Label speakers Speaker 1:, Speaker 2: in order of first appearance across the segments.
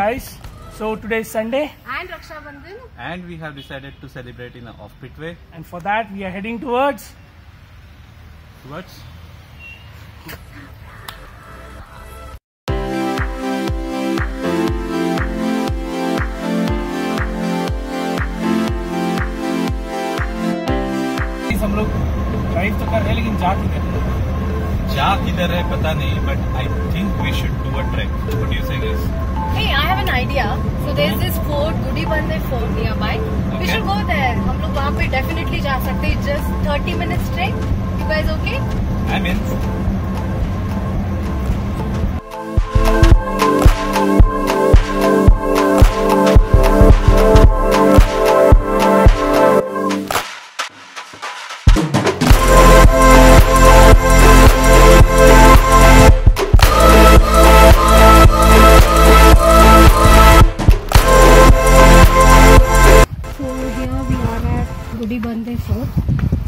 Speaker 1: guys. So today is Sunday
Speaker 2: and Rakshabandhan,
Speaker 3: and we have decided to celebrate in an offbeat way.
Speaker 1: And for that we are heading towards हम लोग drive तो कर रहे हैं लेकिन जा किधर है पता नहीं, but I think we should do a trek. What do you say, guys?
Speaker 2: Hey, I have an idea. So there's this fort, Gudibande Fort nearby. We should go there. हम लोग वहाँ पे definitely जा सकते हैं. Just 30 minutes trek. You guys okay?
Speaker 3: I'm in.
Speaker 2: Gudibande Fort.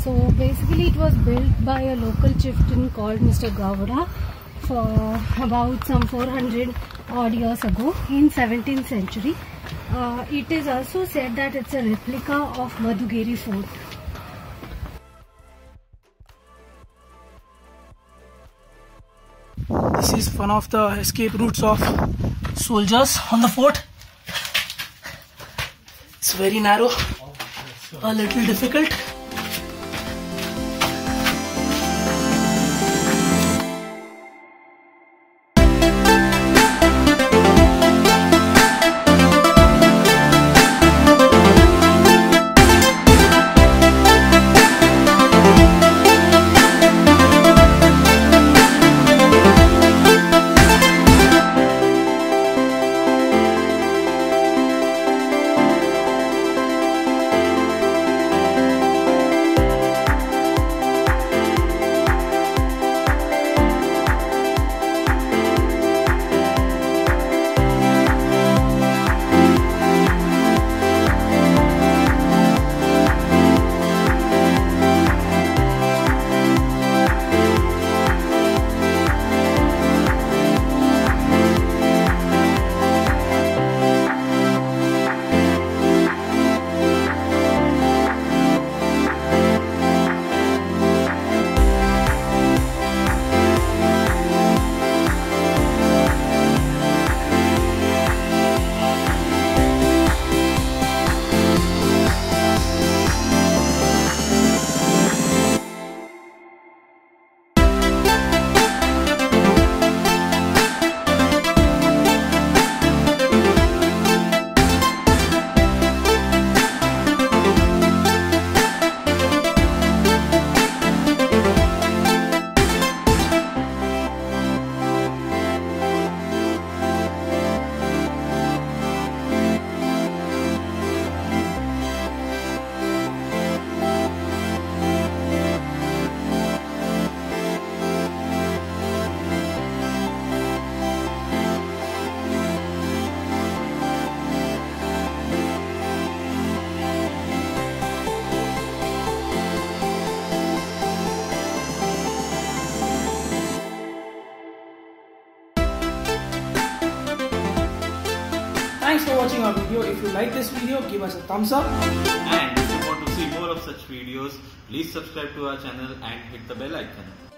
Speaker 2: So basically it was built by a local chieftain called Mr. Gowda for about some 400 odd years ago in 17th century. It is also said that it's a replica of Madhugiri Fort.
Speaker 1: This is one of the escape routes of soldiers on the fort. It's very narrow, a little difficult. Thanks for watching our video. If you like this video, give us a thumbs up.
Speaker 3: And if you want to see more of such videos, please subscribe to our channel and hit the bell icon.